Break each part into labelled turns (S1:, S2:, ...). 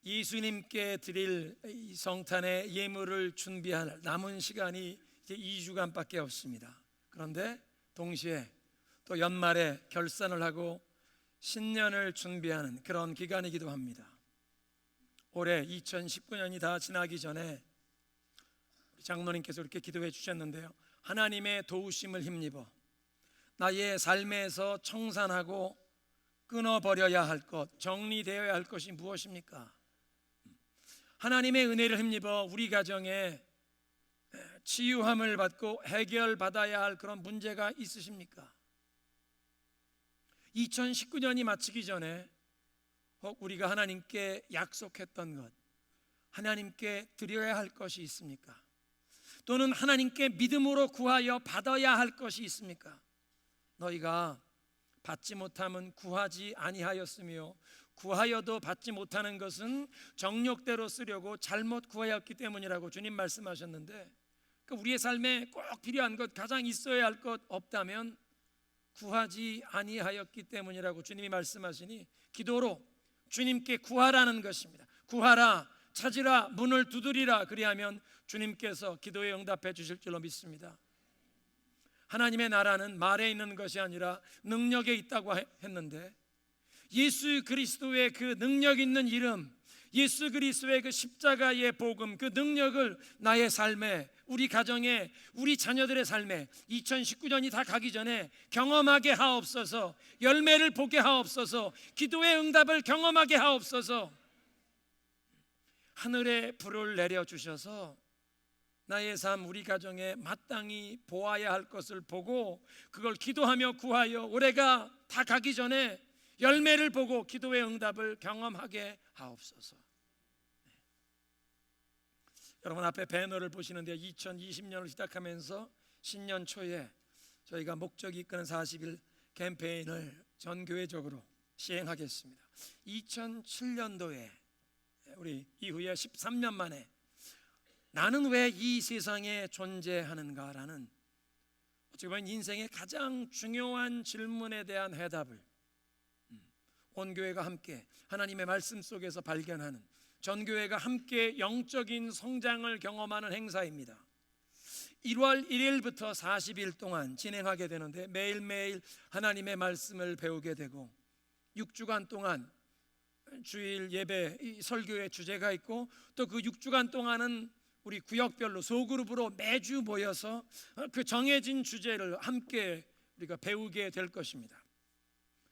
S1: 예수님께 드릴 이 성탄의 예물을 준비할 남은 시간이 이제 2주간밖에 없습니다. 그런데 동시에 또 연말에 결산을 하고 신년을 준비하는 그런 기간이기도 합니다. 올해 2019년이 다 지나기 전에 장로님께서 이렇게 기도해 주셨는데요, 하나님의 도우심을 힘입어 나의 삶에서 청산하고 끊어버려야 할 것, 정리되어야 할 것이 무엇입니까? 하나님의 은혜를 힘입어 우리 가정에 치유함을 받고 해결받아야 할 그런 문제가 있으십니까? 2019년이 마치기 전에 혹 우리가 하나님께 약속했던 것, 하나님께 드려야 할 것이 있습니까? 또는 하나님께 믿음으로 구하여 받아야 할 것이 있습니까? 너희가 받지 못함은 구하지 아니하였으며 구하여도 받지 못하는 것은 정욕대로 쓰려고 잘못 구하였기 때문이라고 주님 말씀하셨는데, 우리의 삶에 꼭 필요한 것, 가장 있어야 할 것 없다면 구하지 아니하였기 때문이라고 주님이 말씀하시니 기도로 주님께 구하라는 것입니다. 구하라, 찾으라, 문을 두드리라. 그리하면 주님께서 기도에 응답해 주실 줄로 믿습니다. 하나님의 나라는 말에 있는 것이 아니라 능력에 있다고 했는데, 예수 그리스도의 그 능력 있는 이름, 예수 그리스도의 그 십자가의 복음, 그 능력을 나의 삶에, 우리 가정에, 우리 자녀들의 삶에 2019년이 다 가기 전에 경험하게 하옵소서. 열매를 보게 하옵소서. 기도의 응답을 경험하게 하옵소서. 하늘의 불을 내려주셔서 나의 삶, 우리 가정에 마땅히 보아야 할 것을 보고 그걸 기도하며 구하여 올해가 다 가기 전에 열매를 보고 기도의 응답을 경험하게 하옵소서. 여러분 앞에 배너를 보시는데 2020년을 시작하면서 신년 초에 저희가 목적이 이끄는 40일 캠페인을 전 교회적으로 시행하겠습니다. 2007년도에 우리 이후에 13년 만에 나는 왜 이 세상에 존재하는가라는, 어떻게 보면 인생의 가장 중요한 질문에 대한 해답을 온 교회가 함께 하나님의 말씀 속에서 발견하는, 전 교회가 함께 영적인 성장을 경험하는 행사입니다. 1월 1일부터 40일 동안 진행하게 되는데 매일매일 하나님의 말씀을 배우게 되고 6주간 동안 주일 예배, 설교의 주제가 있고 또 그 6주간 동안은 우리 구역별로 소그룹으로 매주 모여서 그 정해진 주제를 함께 우리가 배우게 될 것입니다.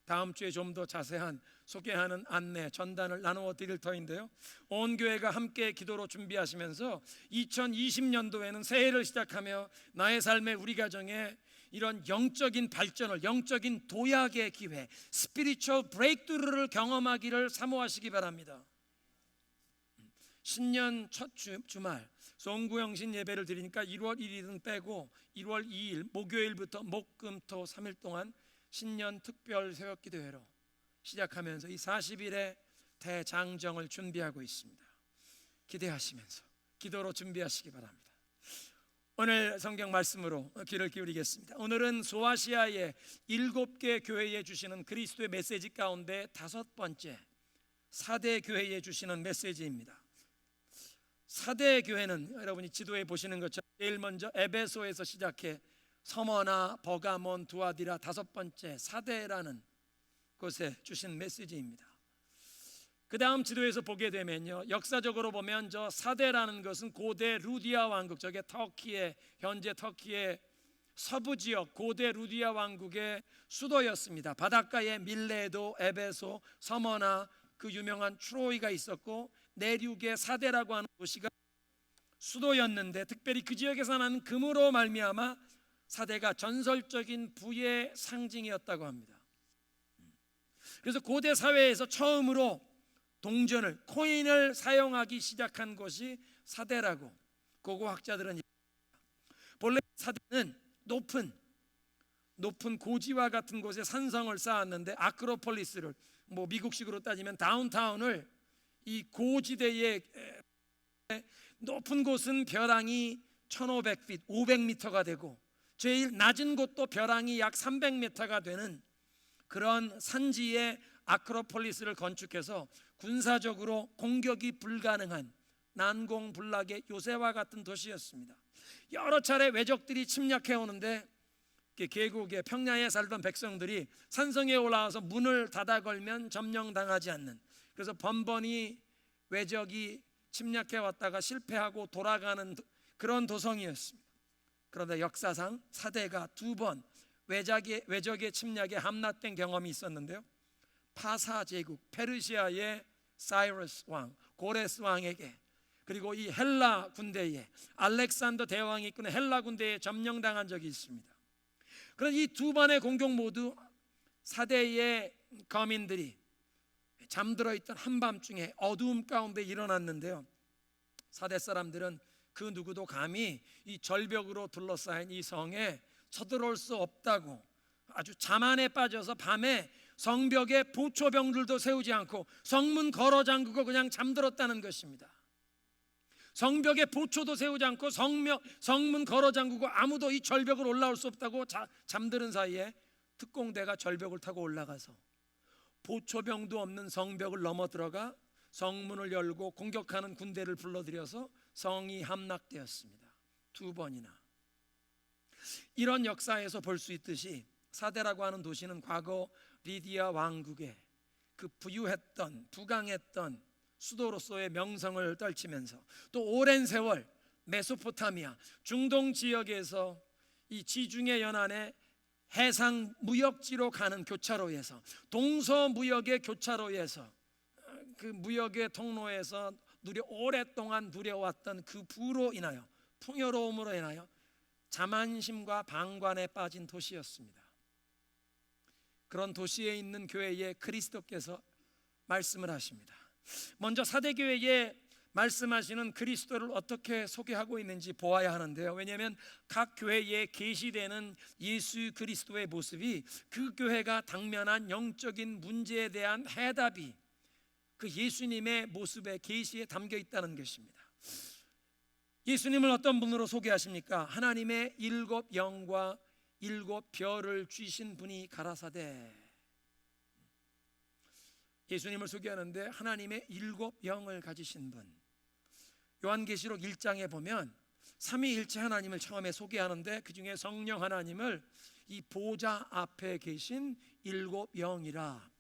S1: 다음 주에 좀 더 자세한 소개하는 안내, 전단을 나누어 드릴 터인데요, 온 교회가 함께 기도로 준비하시면서 2020년도에는 새해를 시작하며 나의 삶에, 우리 가정에 이런 영적인 발전을, 영적인 도약의 기회, 스피리추얼 브레이크트루를 경험하기를 사모하시기 바랍니다. 신년 첫 주말 송구영신 예배를 드리니까 1월 1일은 빼고 1월 2일 목요일부터 목금토 3일 동안 신년 특별 새벽기도회로 시작하면서 이 40일의 대장정을 준비하고 있습니다. 기대하시면서 기도로 준비하시기 바랍니다. 오늘 성경 말씀으로 귀를 기울이겠습니다. 오늘은 소아시아의 7개 교회에 주시는 그리스도의 메시지 가운데 5번째, 사대 교회에 주시는 메시지입니다. 사대 교회는 여러분이 지도에 보시는 것처럼 제일 먼저 에베소에서 시작해 서머나, 버가몬, 두아디라 5번째 사대라는 곳에 주신 메시지입니다. 그 다음 지도에서 보게 되면요, 역사적으로 보면 저 사대라는 것은 고대 루디아 왕국, 저게 터키의, 현재 터키의 서부 지역 고대 루디아 왕국의 수도였습니다. 바닷가에 밀레도, 에베소, 서머나, 그 유명한 트로이가 있었고 내륙의 사대라고 하는 도시가 수도였는데, 특별히 그 지역에서 나는 금으로 말미암아 사대가 전설적인 부의 상징이었다고 합니다. 그래서 고대 사회에서 처음으로 동전을, 코인을 사용하기 시작한 곳이 사대라고 고고학자들은 얘기합니다. 본래 사대는 높은 고지와 같은 곳에 산성을 쌓았는데 아크로폴리스를, 미국식으로 따지면 다운타운을, 이 고지대의 높은 곳은 벼랑이 1500핏, 500m가 되고 제일 낮은 곳도 벼랑이 약 300m가 되는 그런 산지에 아크로폴리스를 건축해서 군사적으로 공격이 불가능한 난공불락의 요새와 같은 도시였습니다. 여러 차례 외적들이 침략해 오는데 계곡의 평야에 살던 백성들이 산성에 올라와서 문을 닫아 걸면 점령당하지 않는, 그래서 번번이 외적이 침략해 왔다가 실패하고 돌아가는 그런 도성이었습니다. 그런데 역사상 사대가 두 번 외적의 침략에 함락된 경험이 있었는데요. 파사 제국 페르시아의 사이러스 왕, 고레스 왕에게, 그리고 이 헬라 군대에 알렉산더 대왕이 이끄는 헬라 군대에 점령당한 적이 있습니다. 그런 이 두 번의 공격 모두 사대의 거민들이 잠들어 있던 한밤중에 어두움 가운데 일어났는데요. 사대 사람들은 그 누구도 감히 이 절벽으로 둘러싸인 이 성에 쳐들어올 수 없다고 아주 자만에 빠져서 밤에 성벽에 보초병들도 세우지 않고 성문 걸어 잠그고 그냥 잠들었다는 것입니다. 성벽에 보초도 세우지 않고 성문 걸어 잠그고 아무도 이 절벽을 올라올 수 없다고 잠드는 사이에 특공대가 절벽을 타고 올라가서 보초병도 없는 성벽을 넘어 들어가 성문을 열고 공격하는 군대를 불러들여서 성이 함락되었습니다. 두 번이나. 이런 역사에서 볼 수 있듯이 사대라고 하는 도시는 과거 리디아 왕국의 그 부유했던 부강했던 수도로서의 명성을 떨치면서 또 오랜 세월 메소포타미아 중동 지역에서 이 지중해 연안의 해상 무역지로 가는 교차로에서 동서무역의 교차로에서 그 무역의 통로에서 오랫동안 누려왔던 그 부로 인하여 풍요로움으로 인하여 자만심과 방관에 빠진 도시였습니다. 그런 도시에 있는 교회에 그리스도께서 말씀을 하십니다. 먼저 사대교회에 말씀하시는 그리스도를 어떻게 소개하고 있는지 보아야 하는데요. 왜냐하면 각 교회에 계시되는 예수 그리스도의 모습이 그 교회가 당면한 영적인 문제에 대한 해답이 그 예수님의 모습의 계시에 담겨 있다는 것입니다. 예수님을 어떤 분으로 소개하십니까? 하나님의 7 영과 7 별을 쥐신 분이 가라사대. 예수님을 소개하는데 하나님의 7 영을 가지신 분. 요한계시록 1장에 보면 삼위일체 하나님을 처음에 소개하는데 그 중에 성령 하나님을 이 보좌 앞에 계신 7 영이라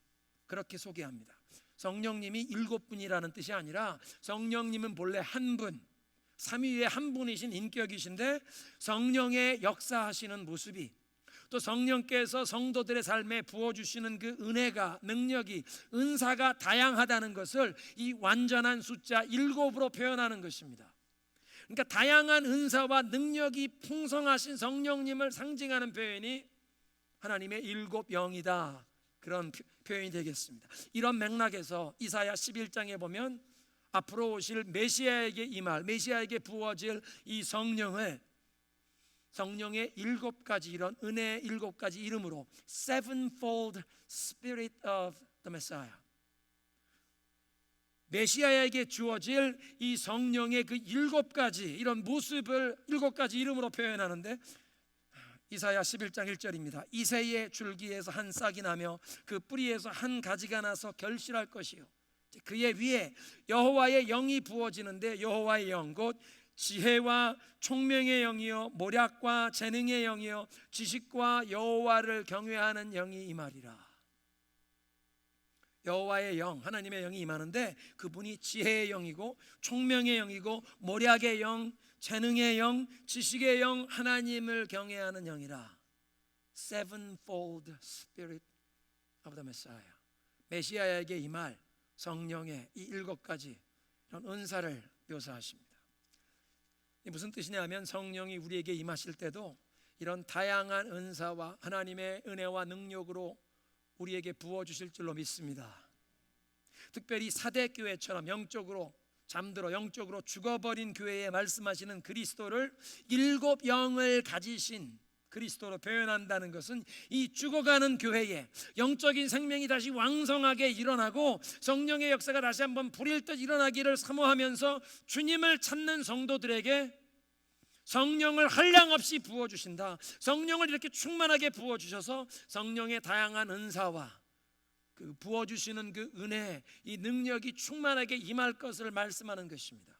S1: 그렇게 소개합니다. 성령님이 7분이라는 뜻이 아니라 성령님은 본래 한 분, 삼위의 한 분이신 인격이신데 성령의 역사하시는 모습이 또 성령께서 성도들의 삶에 부어주시는 그 은혜가, 능력이, 은사가 다양하다는 것을 이 완전한 숫자 7으로 표현하는 것입니다. 그러니까 다양한 은사와 능력이 풍성하신 성령님을 상징하는 표현이 하나님의 7 영이다, 그런 표현이 되겠습니다. 이런 맥락에서 이사야 11장에 보면 앞으로 오실 메시아에게 임할, 메시아에게 부어질 이 성령의 7가지 이런 은혜의 7가지 이름으로 Sevenfold Spirit of the Messiah, 메시아에게 주어질 이 성령의 그 7가지 이런 모습을 7가지 이름으로 표현하는데 이사야 11장 1절입니다. 이새의 줄기에서 한 싹이 나며 그 뿌리에서 한 가지가 나서 결실할 것이요, 그의 위에 여호와의 영이 부어지는데 여호와의 영 곧 지혜와 총명의 영이요 모략과 재능의 영이요 지식과 여호와를 경외하는 영이 임하리라. 여호와의 영, 하나님의 영이 임하는데 그분이 지혜의 영이고 총명의 영이고 모략의 영, 재능의 영, 지식의 영, 하나님을 경외하는 영이라. Sevenfold Spirit of the Messiah, 메시아에게 임할 성령의 이 7가지 이런 은사를 묘사하십니다. 무슨 뜻이냐면 성령이 우리에게 임하실 때도 이런 다양한 은사와 하나님의 은혜와 능력으로 우리에게 부어주실 줄로 믿습니다. 특별히 사대교회처럼 영적으로 잠들어 영적으로 죽어버린 교회에 말씀하시는 그리스도를 7 영을 가지신 그리스도로 표현한다는 것은 이 죽어가는 교회에 영적인 생명이 다시 왕성하게 일어나고 성령의 역사가 다시 한번 불일 듯 일어나기를 사모하면서 주님을 찾는 성도들에게 성령을 한량없이 부어주신다. 성령을 이렇게 충만하게 부어주셔서 성령의 다양한 은사와 그 그 부어주시는 그 은혜, 이 능력이 충만하게 임할 것을 말씀하는 것입니다.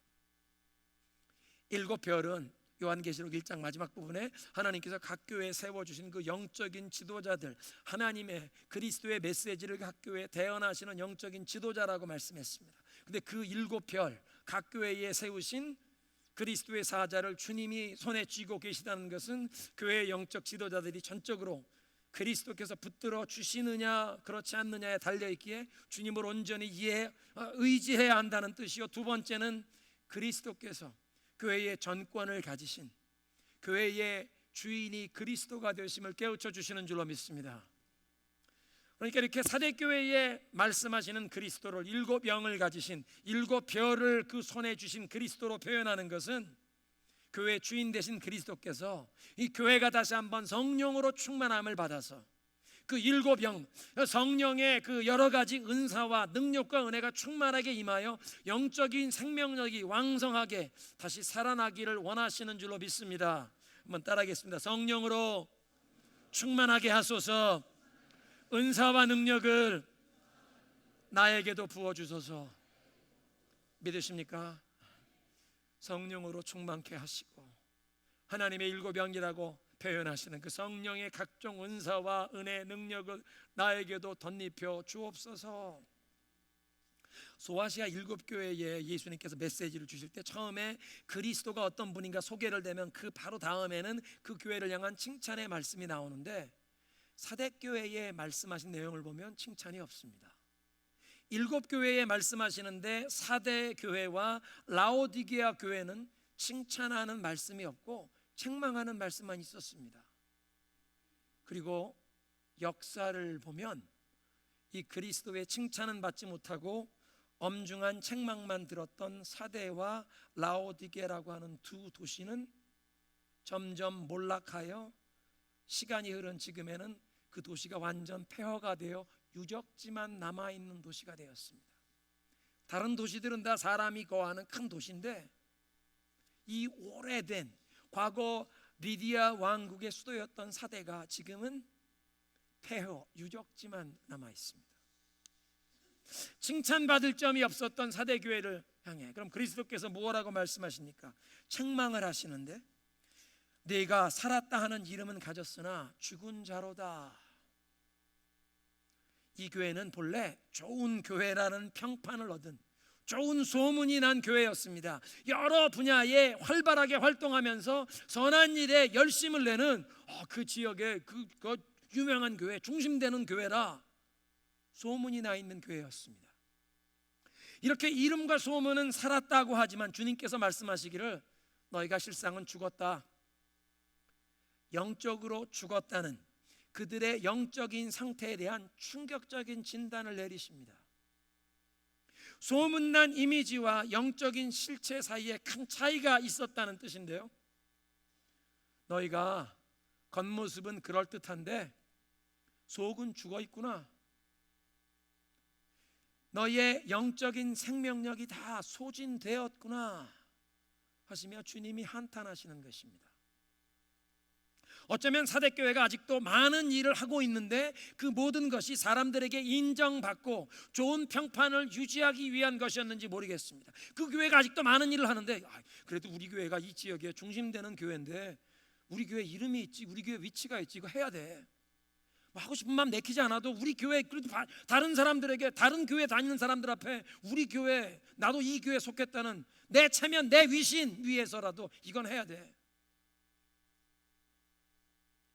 S1: 7별은 요한계시록 1장 마지막 부분에 하나님께서 각 교회에 세워주신 그 영적인 지도자들, 하나님의 그리스도의 메시지를 각 교회에 대언하시는 영적인 지도자라고 말씀했습니다. 근데 그 7별 각 교회에 세우신 그리스도의 사자를 주님이 손에 쥐고 계시다는 것은 교회의 영적 지도자들이 전적으로 그리스도께서 붙들어 주시느냐 그렇지 않느냐에 달려있기에 주님을 온전히 의지해야 한다는 뜻이요, 두 번째는 그리스도께서 교회의 전권을 가지신, 교회의 주인이 그리스도가 되심을 깨우쳐 주시는 줄로 믿습니다. 그러니까 이렇게 사대교회에 말씀하시는 그리스도를 7영을 가지신 7별을 그 손에 주신 그리스도로 표현하는 것은 교회 주인 되신 그리스도께서 이 교회가 다시 한번 성령으로 충만함을 받아서 그 7영, 성령의 그 여러 가지 은사와 능력과 은혜가 충만하게 임하여 영적인 생명력이 왕성하게 다시 살아나기를 원하시는 줄로 믿습니다. 한번 따라하겠습니다. 성령으로 충만하게 하소서. 은사와 능력을 나에게도 부어주소서. 믿으십니까? 성령으로 충만케 하시고 하나님의 7영이라고 표현하시는 그 성령의 각종 은사와 은혜 능력을 나에게도 덧입혀 주옵소서. 소아시아 7교회에 예수님께서 메시지를 주실 때 처음에 그리스도가 어떤 분인가 소개를 되면 그 바로 다음에는 그 교회를 향한 칭찬의 말씀이 나오는데, 사대교회에 말씀하신 내용을 보면 칭찬이 없습니다. 7교회에 말씀하시는데 사대교회와 라오디게아 교회는 칭찬하는 말씀이 없고 책망하는 말씀만 있었습니다. 그리고 역사를 보면 이 그리스도의 칭찬은 받지 못하고 엄중한 책망만 들었던 사대와 라오디게라고 하는 두 도시는 점점 몰락하여 시간이 흐른 지금에는 그 도시가 완전 폐허가 되어 유적지만 남아있는 도시가 되었습니다. 다른 도시들은 다 사람이 거하는 큰 도시인데 이 오래된 과거 리디아 왕국의 수도였던 사대가 지금은 폐허 유적지만 남아있습니다. 칭찬받을 점이 없었던 사대교회를 향해 그럼 그리스도께서 뭐라고 말씀하십니까? 책망을 하시는데, 네가 살았다 하는 이름은 가졌으나 죽은 자로다. 이 교회는 본래 좋은 교회라는 평판을 얻은 좋은 소문이 난 교회였습니다. 여러 분야에 활발하게 활동하면서 선한 일에 열심을 내는 그 지역의 그 유명한 교회, 중심되는 교회라 소문이 나 있는 교회였습니다. 이렇게 이름과 소문은 살았다고 하지만 주님께서 말씀하시기를 너희가 실상은 죽었다, 영적으로 죽었다는 그들의 영적인 상태에 대한 충격적인 진단을 내리십니다. 소문난 이미지와 영적인 실체 사이에 큰 차이가 있었다는 뜻인데요, 너희가 겉모습은 그럴듯한데 속은 죽어 있구나. 너희의 영적인 생명력이 다 소진되었구나 하시며 주님이 한탄하시는 것입니다. 어쩌면 사대교회가 아직도 많은 일을 하고 있는데 그 모든 것이 사람들에게 인정받고 좋은 평판을 유지하기 위한 것이었는지 모르겠습니다. 그 교회가 아직도 많은 일을 하는데 그래도 우리 교회가 이 지역에 중심되는 교회인데 우리 교회 이름이 있지, 우리 교회 위치가 있지, 이거 해야 돼. 하고 싶은 마음 내키지 않아도 우리 교회, 그래도 다른 사람들에게, 다른 교회 다니는 사람들 앞에 우리 교회, 나도 이 교회에 속했다는 내 체면, 내 위신 위해서라도 이건 해야 돼.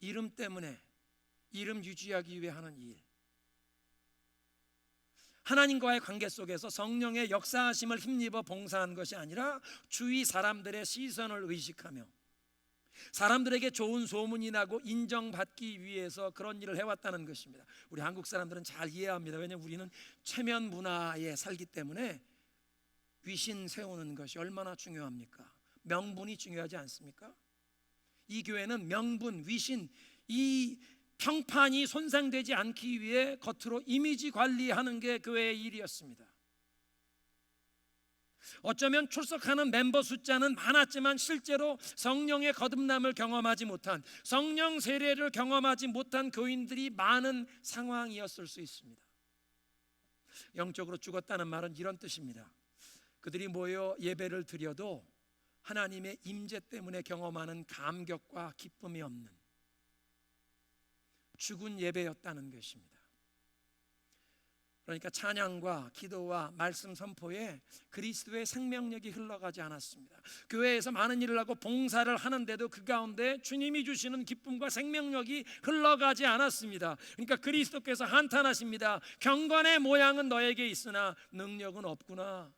S1: 이름 때문에, 이름 유지하기 위해 하는 일, 하나님과의 관계 속에서 성령의 역사하심을 힘입어 봉사한 것이 아니라 주위 사람들의 시선을 의식하며 사람들에게 좋은 소문이 나고 인정받기 위해서 그런 일을 해왔다는 것입니다. 우리 한국 사람들은 잘 이해합니다. 왜냐하면 우리는 체면 문화에 살기 때문에 위신 세우는 것이 얼마나 중요합니까? 명분이 중요하지 않습니까? 이 교회는 명분, 위신, 이 평판이 손상되지 않기 위해 겉으로 이미지 관리하는 게 교회의 일이었습니다. 어쩌면 출석하는 멤버 숫자는 많았지만 실제로 성령의 거듭남을 경험하지 못한, 성령 세례를 경험하지 못한 교인들이 많은 상황이었을 수 있습니다. 영적으로 죽었다는 말은 이런 뜻입니다. 그들이 모여 예배를 드려도 하나님의 임재 때문에 경험하는 감격과 기쁨이 없는 죽은 예배였다는 것입니다. 그러니까 찬양과 기도와 말씀 선포에 그리스도의 생명력이 흘러가지 않았습니다. 교회에서 많은 일을 하고 봉사를 하는데도 그 가운데 주님이 주시는 기쁨과 생명력이 흘러가지 않았습니다. 그러니까 그리스도께서 한탄하십니다. 경건의 모양은 너에게 있으나 능력은 없구나.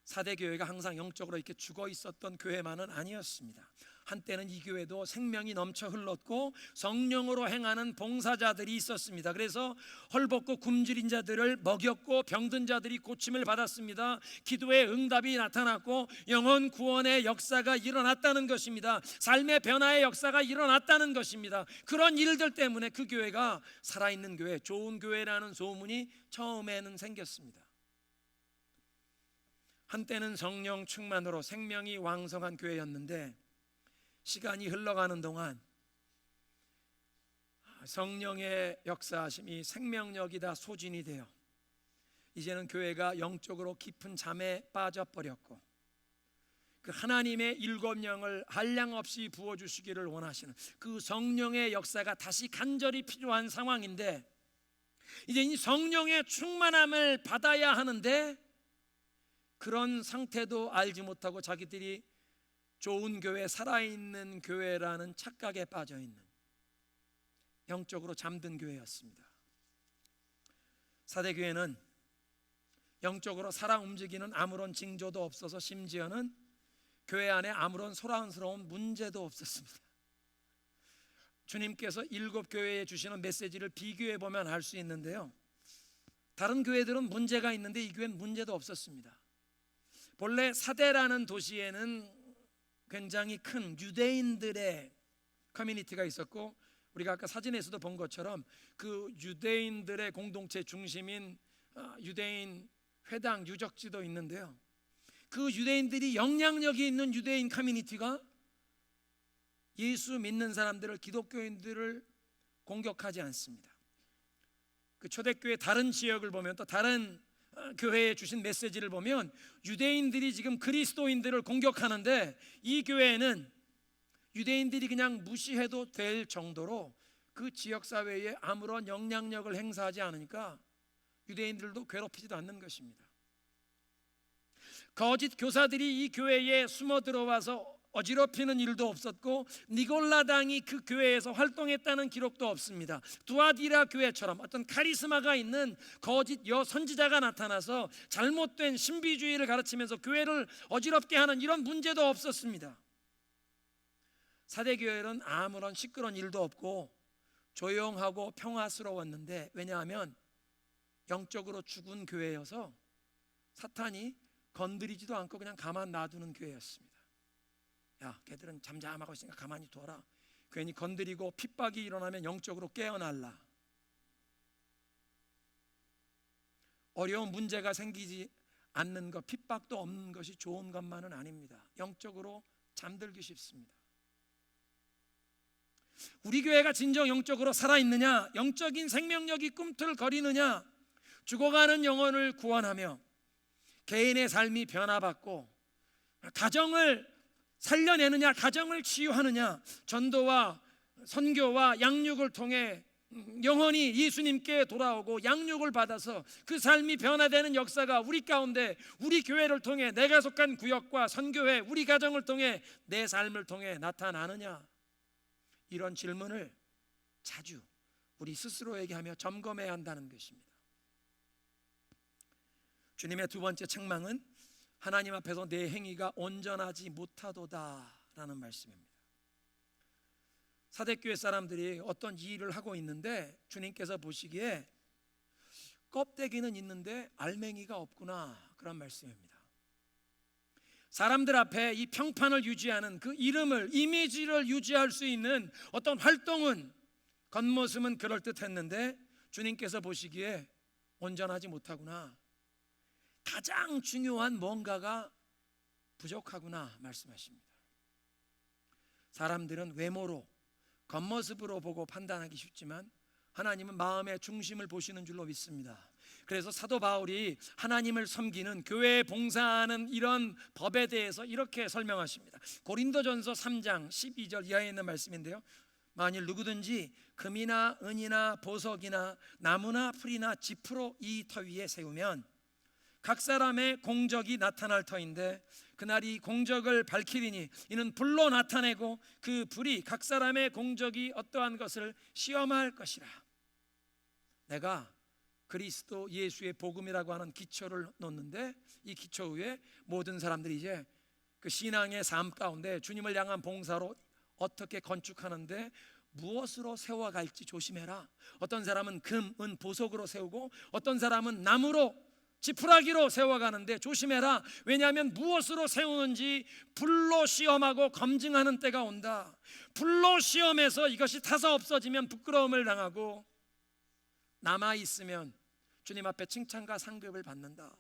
S1: 사대 교회가 항상 영적으로 이렇게 죽어 있었던 교회만은 아니었습니다. 한때는 이 교회도 생명이 넘쳐 흘렀고 성령으로 행하는 봉사자들이 있었습니다. 그래서 헐벗고 굶주린 자들을 먹였고 병든 자들이 고침을 받았습니다. 기도의 응답이 나타났고 영혼 구원의 역사가 일어났다는 것입니다. 삶의 변화의 역사가 일어났다는 것입니다. 그런 일들 때문에 그 교회가 살아있는 교회, 좋은 교회라는 소문이 처음에는 생겼습니다. 한때는 성령 충만으로 생명이 왕성한 교회였는데 시간이 흘러가는 동안 성령의 역사하심이 생명력이 다 소진이 되어 이제는 교회가 영적으로 깊은 잠에 빠져버렸고 그 하나님의 일곱 영을 한량없이 부어주시기를 원하시는 그 성령의 역사가 다시 간절히 필요한 상황인데 이제 이 성령의 충만함을 받아야 하는데 그런 상태도 알지 못하고 자기들이 좋은 교회, 살아있는 교회라는 착각에 빠져있는 영적으로 잠든 교회였습니다. 사대교회는 영적으로 살아 움직이는 아무런 징조도 없어서 심지어는 교회 안에 아무런 소란스러운 문제도 없었습니다. 주님께서 일곱 교회에 주시는 메시지를 비교해 보면 알 수 있는데요, 다른 교회들은 문제가 있는데 이 교회는 문제도 없었습니다. 본래 사대라는 도시에는 굉장히 큰 유대인들의 커뮤니티가 있었고 우리가 아까 사진에서도 본 것처럼 그 유대인들의 공동체 중심인 유대인 회당 유적지도 있는데요, 그 유대인들이 영향력이 있는 유대인 커뮤니티가 예수 믿는 사람들을, 기독교인들을 공격하지 않습니다. 그 초대교회 다른 지역을 보면 또 다른 교회에 주신 메시지를 보면 유대인들이 지금 그리스도인들을 공격하는데 이 교회는 유대인들이 그냥 무시해도 될 정도로 그 지역사회에 아무런 영향력을 행사하지 않으니까 유대인들도 괴롭히지도 않는 것입니다. 거짓 교사들이 이 교회에 숨어 들어와서 어지럽히는 일도 없었고 니골라당이 그 교회에서 활동했다는 기록도 없습니다. 두아디라 교회처럼 어떤 카리스마가 있는 거짓 여선지자가 나타나서 잘못된 신비주의를 가르치면서 교회를 어지럽게 하는 이런 문제도 없었습니다. 사대교회는 아무런 시끄러운 일도 없고 조용하고 평화스러웠는데, 왜냐하면 영적으로 죽은 교회여서 사탄이 건드리지도 않고 그냥 가만 놔두는 교회였습니다. 야, 걔들은 잠잠하고 있으니까 가만히 둬라. 괜히 건드리고 핍박이 일어나면 영적으로 깨어날라. 어려운 문제가 생기지 않는 것, 핍박도 없는 것이 좋은 것만은 아닙니다. 영적으로 잠들기 쉽습니다. 우리 교회가 진정 영적으로 살아있느냐, 영적인 생명력이 꿈틀거리느냐, 죽어가는 영혼을 구원하며 개인의 삶이 변화받고 가정을 살려내느냐, 가정을 치유하느냐, 전도와 선교와 양육을 통해 영혼이 예수님께 돌아오고 양육을 받아서 그 삶이 변화되는 역사가 우리 가운데, 우리 교회를 통해, 내가 속한 구역과 선교회, 우리 가정을 통해, 내 삶을 통해 나타나느냐, 이런 질문을 자주 우리 스스로에게 하며 점검해야 한다는 것입니다. 주님의 두 번째 책망은 하나님 앞에서 내 행위가 온전하지 못하도다라는 말씀입니다. 사대교회 사람들이 어떤 일을 하고 있는데 주님께서 보시기에 껍데기는 있는데 알맹이가 없구나, 그런 말씀입니다. 사람들 앞에 이 평판을 유지하는 그 이름을, 이미지를 유지할 수 있는 어떤 활동은, 겉모습은 그럴듯했는데 주님께서 보시기에 온전하지 못하구나, 가장 중요한 뭔가가 부족하구나 말씀하십니다. 사람들은 외모로, 겉모습으로 보고 판단하기 쉽지만 하나님은 마음의 중심을 보시는 줄로 믿습니다. 그래서 사도 바울이 하나님을 섬기는, 교회에 봉사하는 이런 법에 대해서 이렇게 설명하십니다. 고린도전서 3장 12절 이하에 있는 말씀인데요, 만일 누구든지 금이나 은이나 보석이나 나무나 풀이나 지프로 이 터 위에 세우면 각 사람의 공적이 나타날 터인데 그날이 공적을 밝히리니 이는 불로 나타내고 그 불이 각 사람의 공적이 어떠한 것을 시험할 것이라. 내가 그리스도 예수의 복음이라고 하는 기초를 놓는데, 이 기초 위에 모든 사람들이 이제 그 신앙의 삶 가운데 주님을 향한 봉사로 어떻게 건축하는데 무엇으로 세워갈지 조심해라. 어떤 사람은 금, 은, 보석으로 세우고 어떤 사람은 나무로, 지푸라기로 세워가는데 조심해라. 왜냐하면 무엇으로 세우는지 불로 시험하고 검증하는 때가 온다. 불로 시험해서 이것이 타서 없어지면 부끄러움을 당하고 남아있으면 주님 앞에 칭찬과 상급을 받는다.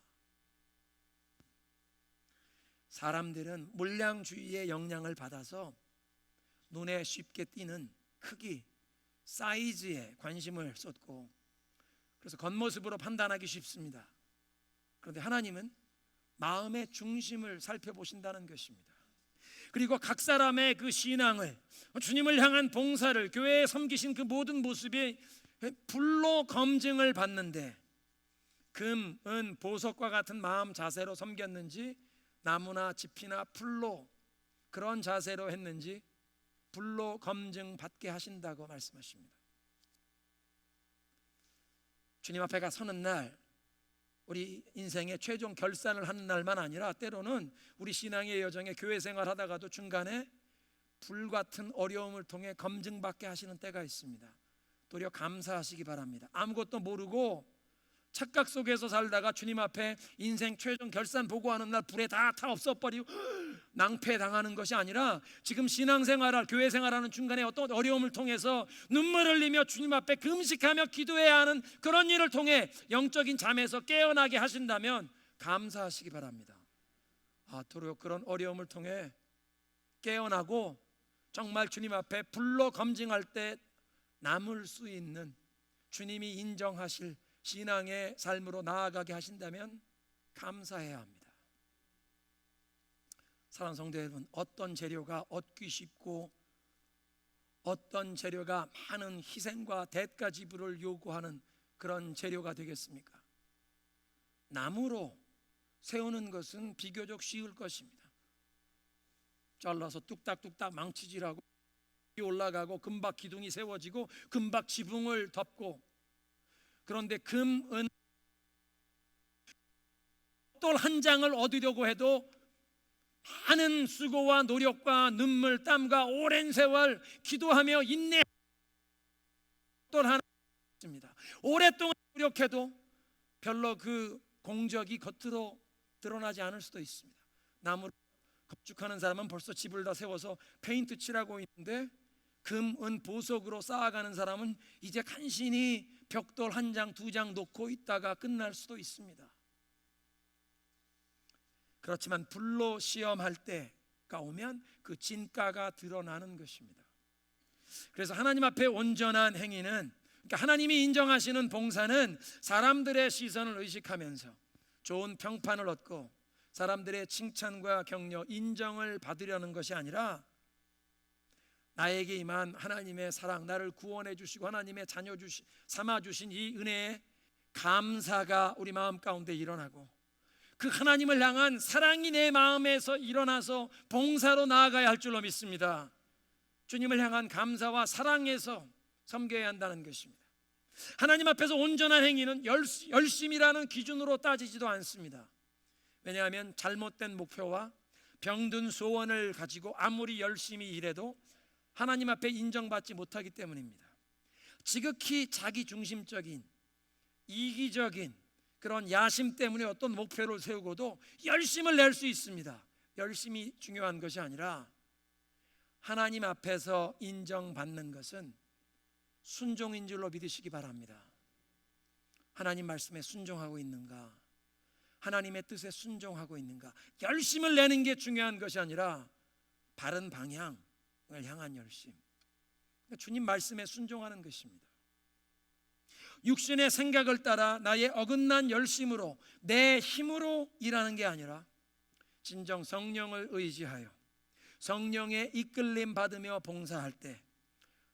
S1: 사람들은 물량주의의 영향을 받아서 눈에 쉽게 띄는 크기, 사이즈에 관심을 쏟고 그래서 겉모습으로 판단하기 쉽습니다. 그런데 하나님은 마음의 중심을 살펴보신다는 것입니다. 그리고 각 사람의 그 신앙을, 주님을 향한 봉사를, 교회에 섬기신 그 모든 모습이 불로 검증을 받는데 금, 은, 보석과 같은 마음 자세로 섬겼는지 나무나 지피나 풀로 그런 자세로 했는지 불로 검증 받게 하신다고 말씀하십니다. 주님 앞에 가 서는 날, 우리 인생의 최종 결산을 하는 날만 아니라 때로는 우리 신앙의 여정에 교회 생활하다가도 중간에 불같은 어려움을 통해 검증받게 하시는 때가 있습니다. 도리어 감사하시기 바랍니다. 아무것도 모르고 착각 속에서 살다가 주님 앞에 인생 최종 결산 보고하는 날 불에 다 없어버리고 낭패당하는 것이 아니라 지금 신앙생활할, 교회 생활하는 중간에 어떤 어려움을 통해서 눈물 흘리며 주님 앞에 금식하며 기도해야 하는 그런 일을 통해 영적인 잠에서 깨어나게 하신다면 감사하시기 바랍니다. 도리어 그런 어려움을 통해 깨어나고 정말 주님 앞에 불로 검증할 때 남을 수 있는, 주님이 인정하실 신앙의 삶으로 나아가게 하신다면 감사해야 합니다. 사랑하는 성도 여러분, 어떤 재료가 얻기 쉽고 어떤 재료가 많은 희생과 대가 지불을 요구하는 그런 재료가 되겠습니까? 나무로 세우는 것은 비교적 쉬울 것입니다. 잘라서 뚝딱뚝딱 망치질하고 올라가고 금박 기둥이 세워지고 금박 지붕을 덮고, 그런데 금, 은, 돌 한 장을 얻으려고 해도 많은 수고와 노력과 눈물, 땀과 오랜 세월 기도하며 인내 돌 하나 있습니다. 오랫동안 노력해도 별로 그 공적이 겉으로 드러나지 않을 수도 있습니다. 나무를 건축하는 사람은 벌써 집을 다 세워서 페인트 칠하고 있는데 금, 은, 보석으로 쌓아가는 사람은 이제 간신히 벽돌 한 장, 두 장 놓고 있다가 끝날 수도 있습니다. 그렇지만 불로 시험할 때가 오면 그 진가가 드러나는 것입니다. 그래서 하나님 앞에 온전한 행위는, 그러니까 하나님이 인정하시는 봉사는 사람들의 시선을 의식하면서 좋은 평판을 얻고 사람들의 칭찬과 격려, 인정을 받으려는 것이 아니라 나에게 임한 하나님의 사랑, 나를 구원해 주시고 하나님의 자녀 삼아 주신 이 은혜에 감사가 우리 마음 가운데 일어나고 그 하나님을 향한 사랑이 내 마음에서 일어나서 봉사로 나아가야 할 줄로 믿습니다. 주님을 향한 감사와 사랑에서 섬겨야 한다는 것입니다. 하나님 앞에서 온전한 행위는 열심이라는 기준으로 따지지도 않습니다. 왜냐하면 잘못된 목표와 병든 소원을 가지고 아무리 열심히 일해도 하나님 앞에 인정받지 못하기 때문입니다. 지극히 자기중심적인, 이기적인 그런 야심 때문에 어떤 목표를 세우고도 열심을 낼 수 있습니다. 열심이 중요한 것이 아니라 하나님 앞에서 인정받는 것은 순종인 줄로 믿으시기 바랍니다. 하나님 말씀에 순종하고 있는가? 하나님의 뜻에 순종하고 있는가? 열심을 내는 게 중요한 것이 아니라 바른 방향을 향한 열심, 주님 말씀에 순종하는 것입니다. 육신의 생각을 따라 나의 어긋난 열심으로 내 힘으로 일하는 게 아니라 진정 성령을 의지하여 성령의 이끌림 받으며 봉사할 때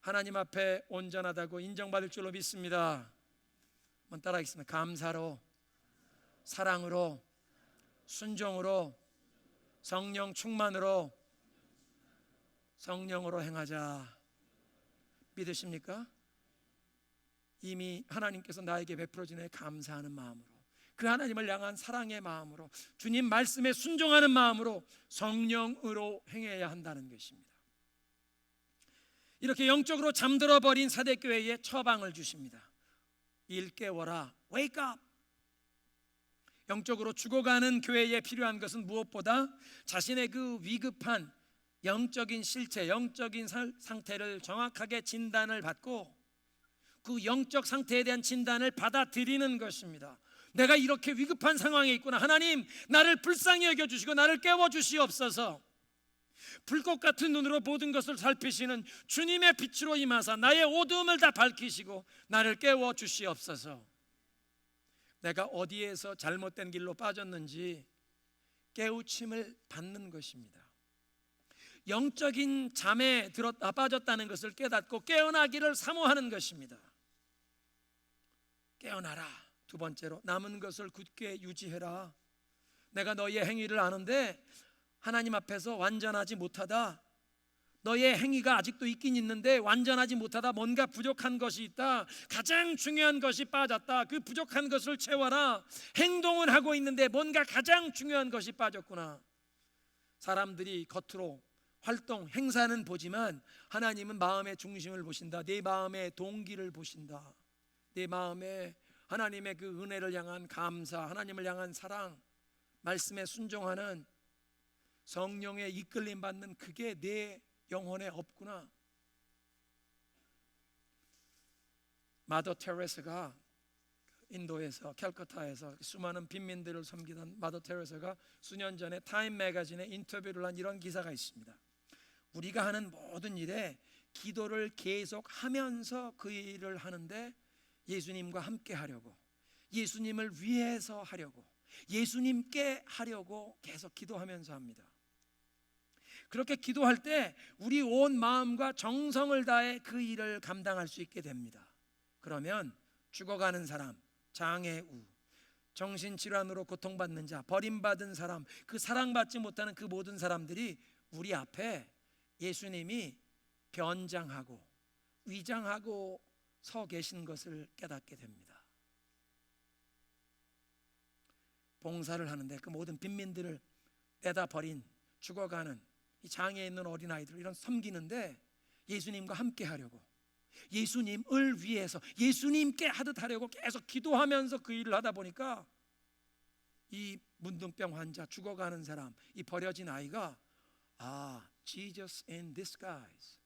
S1: 하나님 앞에 온전하다고 인정받을 줄로 믿습니다. 한번 따라하겠습니다. 감사로, 사랑으로, 순종으로, 성령 충만으로, 성령으로 행하자. 믿으십니까? 이미 하나님께서 나에게 베풀어주는 감사하는 마음으로, 그 하나님을 향한 사랑의 마음으로, 주님 말씀에 순종하는 마음으로 성령으로 행해야 한다는 것입니다. 이렇게 영적으로 잠들어 버린 사대교회에 처방을 주십니다. 일 깨워라, wake up. 영적으로 죽어가는 교회에 필요한 것은 무엇보다 자신의 그 위급한 영적인 실체, 영적인 상태를 정확하게 진단을 받고 그 영적 상태에 대한 진단을 받아들이는 것입니다. 내가 이렇게 위급한 상황에 있구나. 하나님, 나를 불쌍히 여겨주시고 나를 깨워주시옵소서. 불꽃 같은 눈으로 모든 것을 살피시는 주님의 빛으로 임하사 나의 어두움을 다 밝히시고 나를 깨워주시옵소서. 내가 어디에서 잘못된 길로 빠졌는지 깨우침을 받는 것입니다. 영적인 잠에 빠졌다는 것을 깨닫고 깨어나기를 사모하는 것입니다. 깨어나라. 두 번째로, 남은 것을 굳게 유지해라. 내가 너희의 행위를 아는데 하나님 앞에서 완전하지 못하다. 너의 행위가 아직도 있긴 있는데 완전하지 못하다. 뭔가 부족한 것이 있다. 가장 중요한 것이 빠졌다. 그 부족한 것을 채워라. 행동을 하고 있는데 뭔가 가장 중요한 것이 빠졌구나. 사람들이 겉으로 활동, 행사는 보지만 하나님은 마음의 중심을 보신다. 내 마음의 동기를 보신다. 내 마음에 하나님의 그 은혜를 향한 감사, 하나님을 향한 사랑, 말씀에 순종하는 성령의 이끌림 받는 그게 내 영혼에 없구나. 마더 테레사가 인도에서 캘커타에서 수많은 빈민들을 섬기던 마더 테레사가 수년 전에 타임 매거진에 인터뷰를 한 이런 기사가 있습니다. 우리가 하는 모든 일에 기도를 계속하면서 그 일을 하는데 예수님과 함께 하려고, 예수님을 위해서 하려고, 예수님께 하려고 계속 기도하면서 합니다. 그렇게 기도할 때 우리 온 마음과 정성을 다해 그 일을 감당할 수 있게 됩니다. 그러면 죽어가는 사람, 장애우, 정신질환으로 고통받는 자, 버림받은 사람, 그 사랑받지 못하는 그 모든 사람들이 우리 앞에 예수님이 변장하고 위장하고 서 계신 것을 깨닫게 됩니다. 봉사를 하는데 그 모든 빈민들을 떼다 버린, 죽어가는 이 장애에 있는 어린아이들 이런 섬기는데 예수님과 함께 하려고, 예수님을 위해서 예수님께 하듯 하려고 계속 기도하면서 그 일을 하다 보니까 이 문둥병 환자, 죽어가는 사람, 이 버려진 아이가 Jesus in disguise,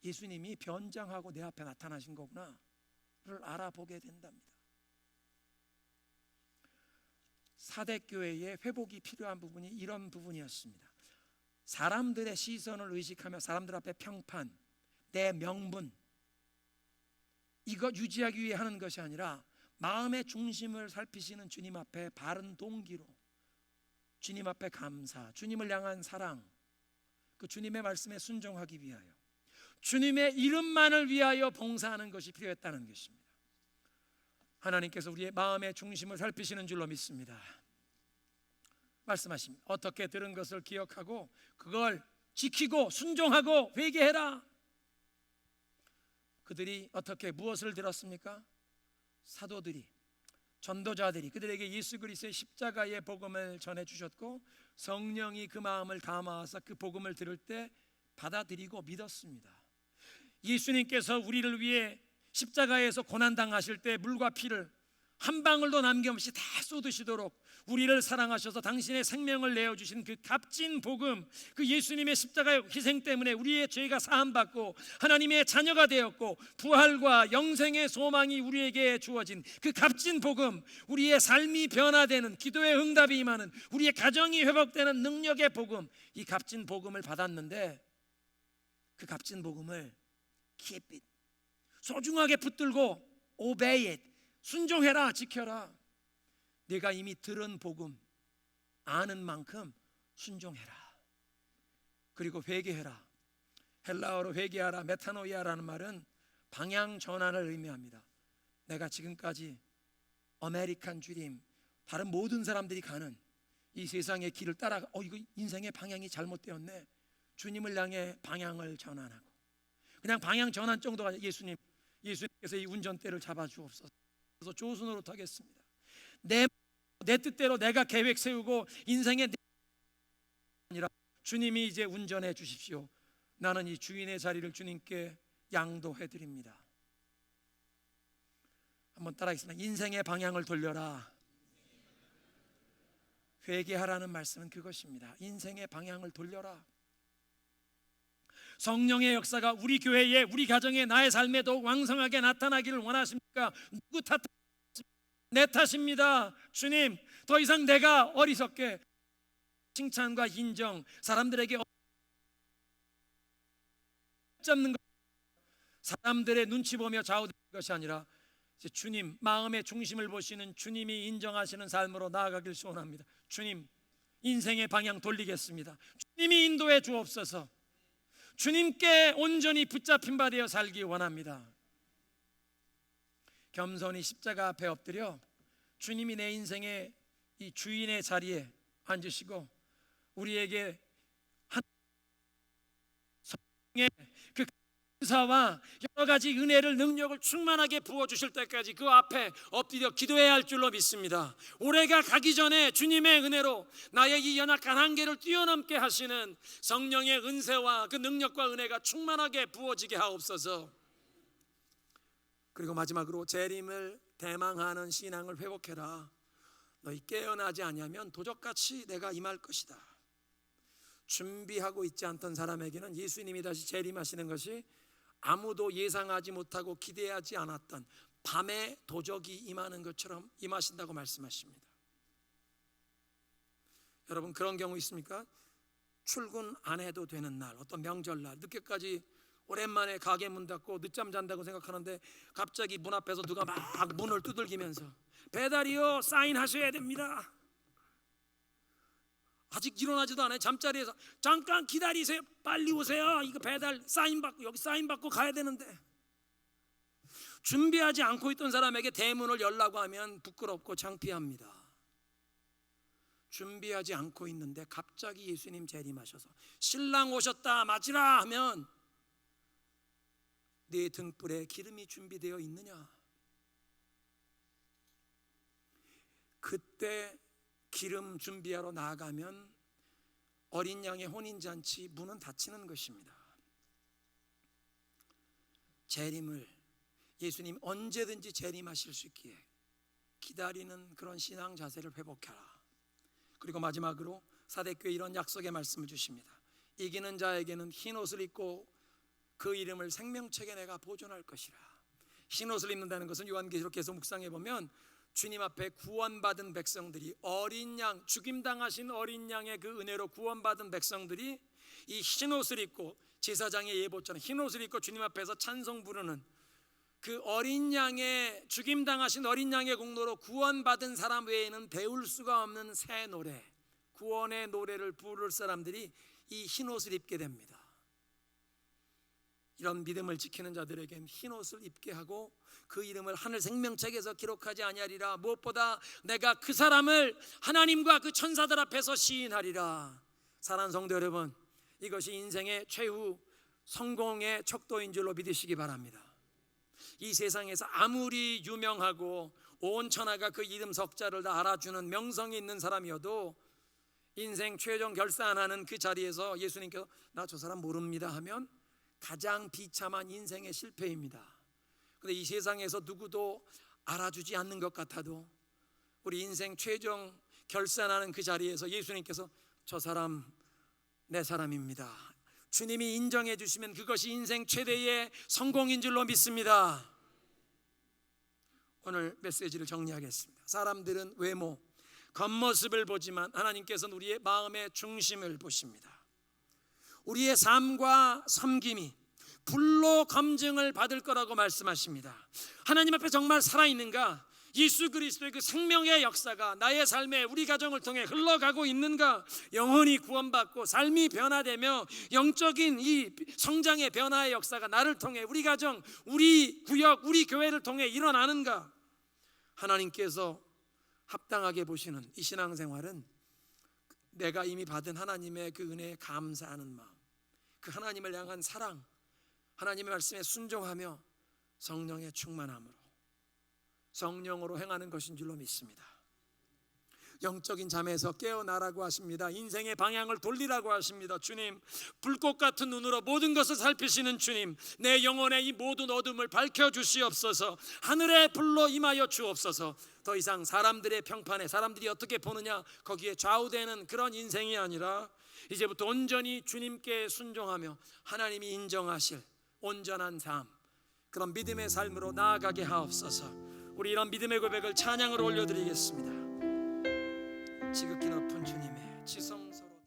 S1: 예수님이 변장하고 내 앞에 나타나신 거구나를 알아보게 된답니다. 사대교회의 회복이 필요한 부분이 이런 부분이었습니다. 사람들의 시선을 의식하며 사람들 앞에 평판, 내 명분, 이거 유지하기 위해 하는 것이 아니라 마음의 중심을 살피시는 주님 앞에 바른 동기로, 주님 앞에 감사, 주님을 향한 사랑, 그 주님의 말씀에 순종하기 위하여, 주님의 이름만을 위하여 봉사하는 것이 필요했다는 것입니다. 하나님께서 우리의 마음의 중심을 살피시는 줄로 믿습니다. 말씀하십니다. 어떻게 들은 것을 기억하고 그걸 지키고 순종하고 회개해라. 그들이 어떻게 무엇을 들었습니까? 사도들이, 전도자들이 그들에게 예수 그리스도의 십자가의 복음을 전해주셨고 성령이 그 마음을 감화하사 그 복음을 들을 때 받아들이고 믿었습니다. 예수님께서 우리를 위해 십자가에서 고난당하실 때 물과 피를 한 방울도 남김없이 다 쏟으시도록 우리를 사랑하셔서 당신의 생명을 내어주신 그 값진 복음, 그 예수님의 십자가의 희생 때문에 우리의 죄가 사함받고 하나님의 자녀가 되었고 부활과 영생의 소망이 우리에게 주어진 그 값진 복음, 우리의 삶이 변화되는, 기도의 응답이 임하는, 우리의 가정이 회복되는 능력의 복음, 이 값진 복음을 받았는데 그 값진 복음을 keep it, 소중하게 붙들고 obey it, 순종해라, 지켜라. 네가 이미 들은 복음 아는 만큼 순종해라. 그리고 회개해라. 헬라어로 회개하라, 메타노이아라는 말은 방향 전환을 의미합니다. 내가 지금까지 아메리칸 드림, 다른 모든 사람들이 가는 이 세상의 길을 따라 이거 인생의 방향이 잘못되었네. 주님을 향해 방향을 전환하고, 그냥 방향 전환 정도가 아니라 예수님께서 이 운전대를 잡아 주옵소서. 그래서 조수노릇 하겠습니다. 내 뜻대로 내가 계획 세우고 인생의 아니라 주님이 이제 운전해 주십시오. 나는 이 주인의 자리를 주님께 양도해 드립니다. 한번 따라하겠습니다. 인생의 방향을 돌려라. 회개하라는 말씀은 그것입니다. 인생의 방향을 돌려라. 성령의 역사가 우리 교회에, 우리 가정에, 나의 삶에 더욱 왕성하게 나타나기를 원하십니까? 누구 탓? 내 탓입니다. 주님, 더 이상 내가 어리석게 칭찬과 인정, 사람들에게 잡는 것, 사람들의 눈치 보며 좌우되는 것이 아니라 이제 주님, 마음의 중심을 보시는 주님이 인정하시는 삶으로 나아가길 소원합니다. 주님, 인생의 방향 돌리겠습니다. 주님이 인도해 주옵소서. 주님께 온전히 붙잡힌 바 되어 살기 원합니다. 겸손히 십자가 앞에 엎드려 주님이 내 인생의 이 주인의 자리에 앉으시고 우리에게 성령의 그 은사와 여러 가지 은혜를, 능력을 충만하게 부어주실 때까지 그 앞에 엎드려 기도해야 할 줄로 믿습니다. 올해가 가기 전에 주님의 은혜로 나의 이 연약한 한계를 뛰어넘게 하시는 성령의 은혜와 그 능력과 은혜가 충만하게 부어지게 하옵소서. 그리고 마지막으로 재림을 대망하는 신앙을 회복해라. 너희 깨어나지 아니하면 도적같이 내가 임할 것이다. 준비하고 있지 않던 사람에게는 예수님이 다시 재림하시는 것이 아무도 예상하지 못하고 기대하지 않았던 밤에 도적이 임하는 것처럼 임하신다고 말씀하십니다. 여러분, 그런 경우 있습니까? 출근 안 해도 되는 날, 어떤 명절날 늦게까지 오랜만에 가게 문 닫고 늦잠 잔다고 생각하는데 갑자기 문 앞에서 누가 막 문을 두들기면서 배달이요, 사인하셔야 됩니다. 아직 일어나지도 않아요. 잠자리에서 잠깐 기다리세요, 빨리 오세요, 이거 배달 사인 받고, 여기 사인 받고 가야 되는데. 준비하지 않고 있던 사람에게 대문을 열라고 하면 부끄럽고 창피합니다. 준비하지 않고 있는데 갑자기 예수님 재림하셔서 신랑 오셨다 맞으라 하면 네 등불에 기름이 준비되어 있느냐? 그때 기름 준비하러 나아가면 어린 양의 혼인잔치 문은 닫히는 것입니다. 재림을, 예수님 언제든지 재림하실 수 있기에 기다리는 그런 신앙 자세를 회복하라. 그리고 마지막으로 사대교회 이런 약속의 말씀을 주십니다. 이기는 자에게는 흰 옷을 입고 그 이름을 생명책에 내가 보존할 것이라. 흰 옷을 입는다는 것은 요한계시록 계속 묵상해 보면 주님 앞에 구원받은 백성들이, 어린 양, 죽임당하신 어린 양의 그 은혜로 구원받은 백성들이 이 흰 옷을 입고, 제사장의 예보처럼 흰 옷을 입고 주님 앞에서 찬송 부르는 그 어린 양의, 죽임당하신 어린 양의 공로로 구원받은 사람 외에는 배울 수가 없는 새 노래, 구원의 노래를 부를 사람들이 이 흰 옷을 입게 됩니다. 이런 믿음을 지키는 자들에겐 흰 옷을 입게 하고 그 이름을 하늘 생명책에서 기록하지 아니하리라. 무엇보다 내가 그 사람을 하나님과 그 천사들 앞에서 시인하리라. 사랑하는 성도 여러분, 이것이 인생의 최후 성공의 척도인 줄로 믿으시기 바랍니다. 이 세상에서 아무리 유명하고 온 천하가 그 이름 석자를 다 알아주는 명성이 있는 사람이어도 인생 최종 결산하는 그 자리에서 예수님께서 나 저 사람 모릅니다 하면 가장 비참한 인생의 실패입니다. 그런데 이 세상에서 누구도 알아주지 않는 것 같아도 우리 인생 최종 결산하는 그 자리에서 예수님께서 저 사람 내 사람입니다, 주님이 인정해 주시면 그것이 인생 최대의 성공인 줄로 믿습니다. 오늘 메시지를 정리하겠습니다. 사람들은 외모, 겉모습을 보지만 하나님께서는 우리의 마음의 중심을 보십니다. 우리의 삶과 섬김이 불로 검증을 받을 거라고 말씀하십니다. 하나님 앞에 정말 살아있는가? 예수 그리스도의 그 생명의 역사가 나의 삶에 우리 가정을 통해 흘러가고 있는가? 영혼이 구원받고 삶이 변화되며 영적인 이 성장의 변화의 역사가 나를 통해 우리 가정, 우리 구역, 우리 교회를 통해 일어나는가? 하나님께서 합당하게 보시는 이 신앙생활은 내가 이미 받은 하나님의 그 은혜에 감사하는 마음, 그 하나님을 향한 사랑, 하나님의 말씀에 순종하며 성령의 충만함으로 성령으로 행하는 것인 줄로 믿습니다. 영적인 잠에서 깨어나라고 하십니다. 인생의 방향을 돌리라고 하십니다. 주님, 불꽃 같은 눈으로 모든 것을 살피시는 주님, 내 영혼의 이 모든 어둠을 밝혀주시옵소서. 하늘의 불로 임하여 주옵소서. 더 이상 사람들의 평판에, 사람들이 어떻게 보느냐 거기에 좌우되는 그런 인생이 아니라 이제부터 온전히 주님께 순종하며 하나님이 인정하실 온전한 삶, 그런 믿음의 삶으로 나아가게 하옵소서. 우리 이런 믿음의 고백을 찬양으로 올려드리겠습니다. 지극히 높은 주님의